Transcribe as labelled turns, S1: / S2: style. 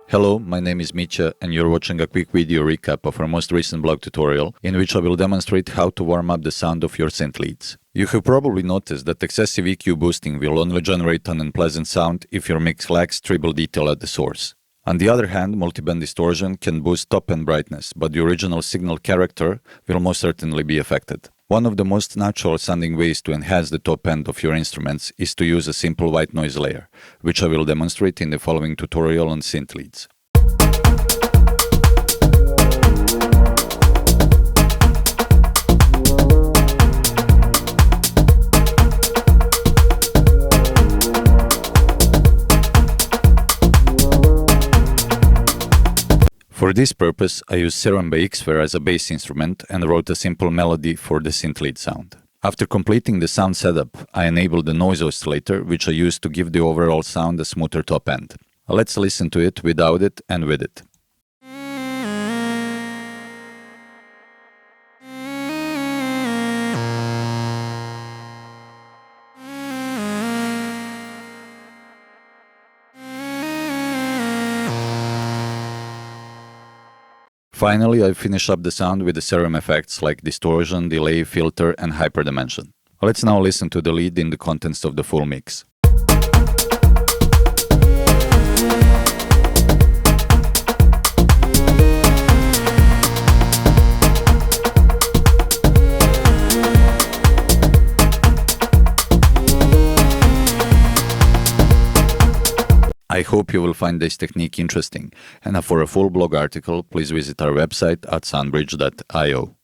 S1: Hello, my name is Mitya and you're watching a quick video recap of our most recent blog tutorial in which I will demonstrate how to warm up the sound of your synth leads. You have probably noticed that excessive EQ boosting will only generate an unpleasant sound if your mix lacks treble detail at the source. On the other hand, multiband distortion can boost top-end brightness, but the original signal character will most certainly be affected. One of the most natural sounding ways to enhance the top end of your instruments is to use a simple white noise layer, which I will demonstrate in the following tutorial on synth leads. For this purpose, I used Serum by Xfer as a bass instrument and wrote a simple melody for the synth lead sound. After completing the sound setup, I enabled the noise oscillator, which I used to give the overall sound a smoother top end. Let's listen to it without it and with it. Finally, I finish up the sound with the serum effects like distortion, delay, filter, and hyperdimension. Let's now listen to the lead in the context of the full mix. I hope you will find this technique interesting, and for a full blog article, please visit our website at soundbridge.io.